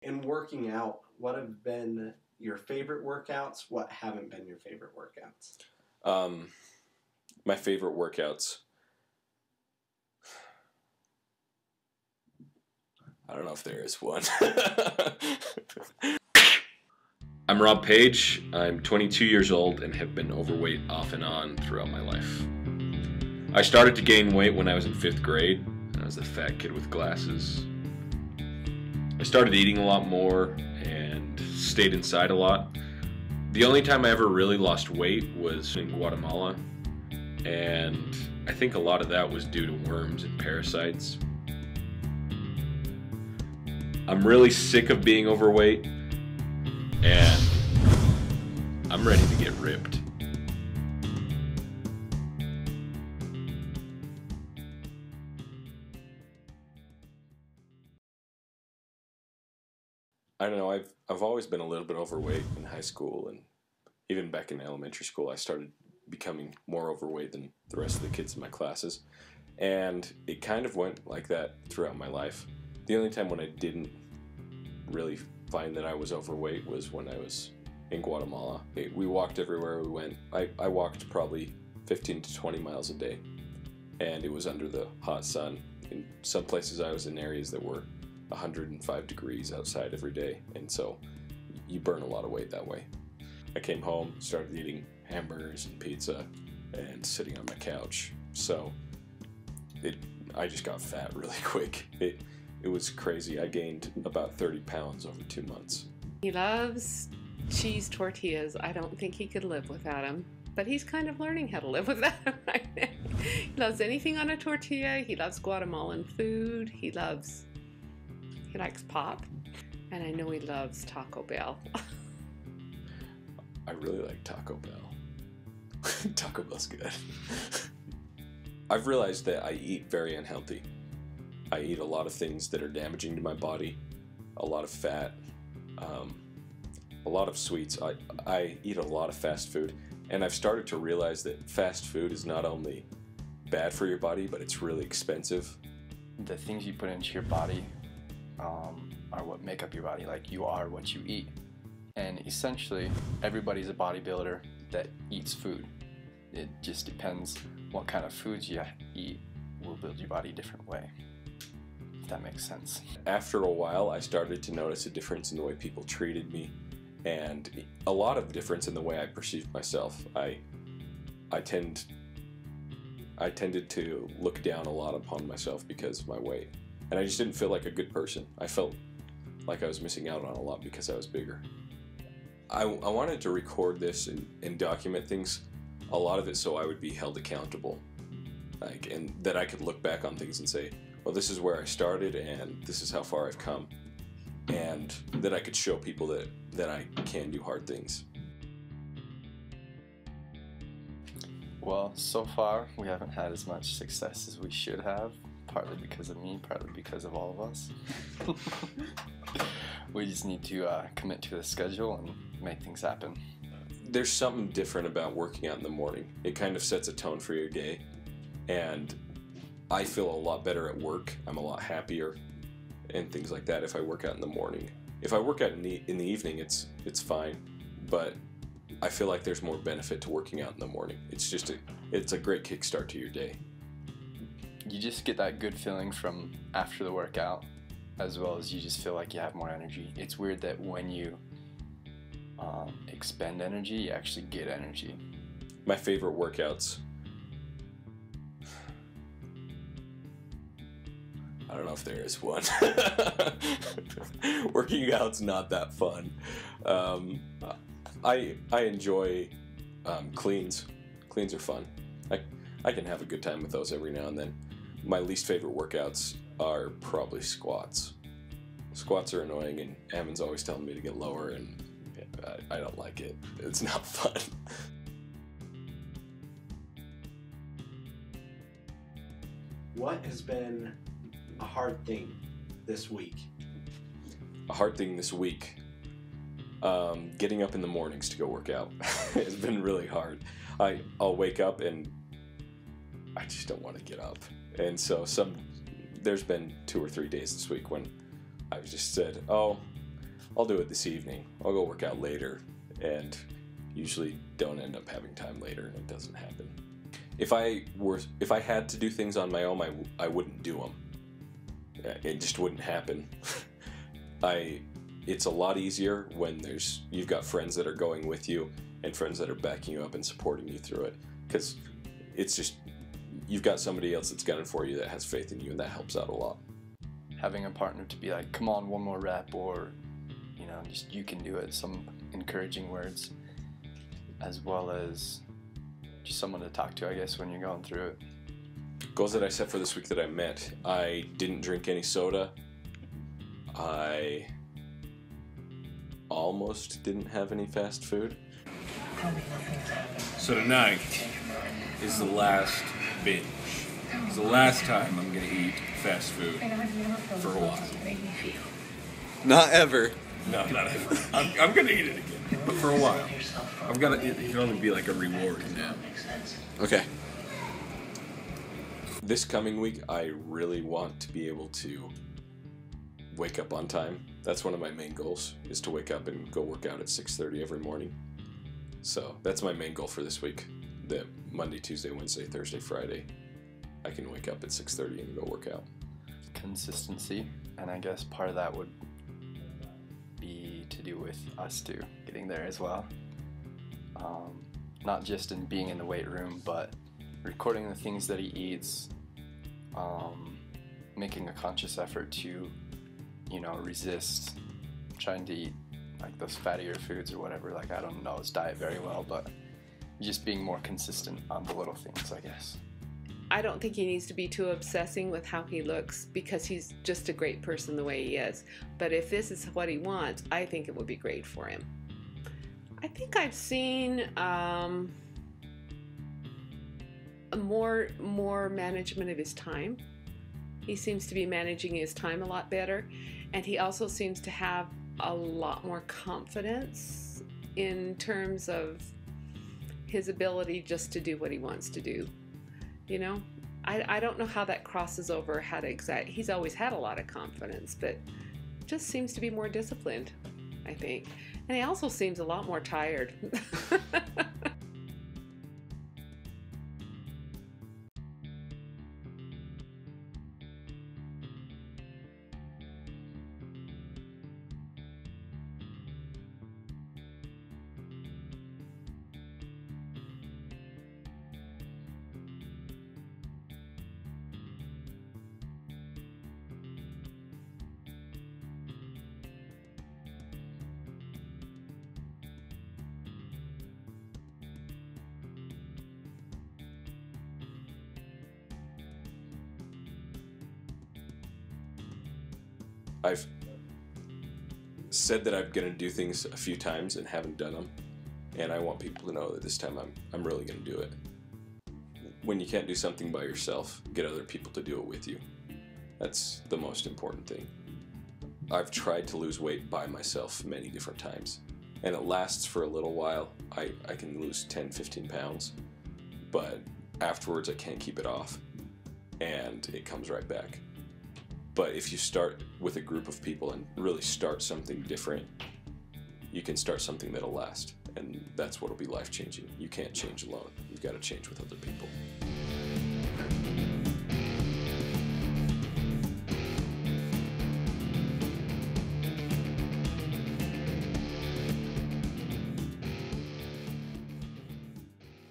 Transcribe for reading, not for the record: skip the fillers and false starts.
In working out, what have been your favorite workouts? What haven't been your favorite workouts? My favorite workouts. I don't know if there is one. I'm Rob Page. I'm 22 years old and have been overweight off and on throughout my life. I started to gain weight when I was in 5th grade. I was a fat kid with glasses. I started eating a lot more and stayed inside a lot. The only time I ever really lost weight was in Guatemala, and I think a lot of that was due to worms and parasites. I'm really sick of being overweight, and I'm ready to get ripped. I don't know, I've always been a little bit overweight in high school, and even back in elementary school I started becoming more overweight than the rest of the kids in my classes, and it kind of went like that throughout my life. The only time when I didn't really find that I was overweight was when I was in Guatemala. We walked everywhere we went. I walked probably 15 to 20 miles a day, and it was under the hot sun. In some places I was in areas that were 105 degrees outside every day, and so you burn a lot of weight that way. I came home, started eating hamburgers and pizza and sitting on my couch, so I just got fat really quick. It was crazy. I gained about 30 pounds over 2 months. He loves cheese tortillas. I don't think he could live without them, but he's kind of learning how to live without them right now. He loves anything on a tortilla. He loves Guatemalan food. He likes pop, and I know he loves Taco Bell. I really like Taco Bell. Taco Bell's good. I've realized that I eat very unhealthy. I eat a lot of things that are damaging to my body, a lot of fat, a lot of sweets. I eat a lot of fast food, and I've started to realize that fast food is not only bad for your body, but it's really expensive. The things you put into your body are what make up your body. Like, you are what you eat. And essentially, everybody's a bodybuilder that eats food. It just depends what kind of foods you eat will build your body a different way, if that makes sense. After a while, I started to notice a difference in the way people treated me, and a lot of difference in the way I perceived myself. I tended to look down a lot upon myself because of my weight, and I just didn't feel like a good person. I felt like I was missing out on a lot because I was bigger. I wanted to record this and document things, a lot of it so I would be held accountable, and that I could look back on things and say, well, this is where I started and this is how far I've come, and that I could show people that I can do hard things. Well, so far we haven't had as much success as we should have, partly because of me, partly because of all of us. We just need to commit to a schedule and make things happen. There's something different about working out in the morning. It kind of sets a tone for your day, and I feel a lot better at work. I'm a lot happier and things like that if I work out in the morning. If I work out in the evening, it's fine, but I feel like there's more benefit to working out in the morning. It's a great kickstart to your day. You just get that good feeling from after the workout, as well as you just feel like you have more energy. It's weird that when you expend energy, you actually get energy. My favorite workouts. I don't know if there is one. Working out's not that fun. I enjoy cleans. Cleans are fun. I can have a good time with those every now and then. My least favorite workouts are probably squats. Squats are annoying, and Ammon's always telling me to get lower, and I don't like it. It's not fun. What has been a hard thing this week? A hard thing this week? Getting up in the mornings to go work out has been really hard. I'll wake up and I just don't want to get up. And so there's been 2 or 3 days this week when I've just said, oh, I'll do it this evening. I'll go work out later, and usually don't end up having time later, and it doesn't happen. If I had to do things on my own, I wouldn't do them. It just wouldn't happen. It's a lot easier when you've got friends that are going with you and friends that are backing you up and supporting you through it, because it's just, you've got somebody else that's gunning for you that has faith in you, and that helps out a lot. Having a partner to be like, come on, one more rep, or, you know, just you can do it, some encouraging words, as well as just someone to talk to, I guess, when you're going through it. Goals that I set for this week that I met: I didn't drink any soda. I almost didn't have any fast food. So tonight is the last binge. It's the last time I'm gonna eat fast food for a while. Not ever. No, not ever. I'm gonna eat it again, but for a while. It can only be like a reward now. Okay. This coming week, I really want to be able to wake up on time. That's one of my main goals, is to wake up and go work out at 6:30 every morning. So that's my main goal for this week. That Monday, Tuesday, Wednesday, Thursday, Friday, I can wake up at 6:30 and go work out. Consistency, and I guess part of that would be to do with us two getting there as well. Not just in being in the weight room, but recording the things that he eats, making a conscious effort to, you know, resist trying to eat like those fattier foods or whatever. Like, I don't know his diet very well, but just being more consistent on the little things, I guess. I don't think he needs to be too obsessing with how he looks, because he's just a great person the way he is. But if this is what he wants, I think it would be great for him. I think I've seen more management of his time. He seems to be managing his time a lot better, and he also seems to have a lot more confidence in terms of his ability just to do what he wants to do. You know, I don't know how that crosses over, how to exact. He's always had a lot of confidence, but just seems to be more disciplined, I think. And he also seems a lot more tired. I've said that I'm going to do things a few times and haven't done them, and I want people to know that this time I'm really going to do it. When you can't do something by yourself, get other people to do it with you. That's the most important thing. I've tried to lose weight by myself many different times, and it lasts for a little while. I can lose 10, 15 pounds, but afterwards I can't keep it off, and it comes right back. But if you start with a group of people and really start something different, you can start something that'll last. And that's what'll be life-changing. You can't change alone. You've got to change with other people.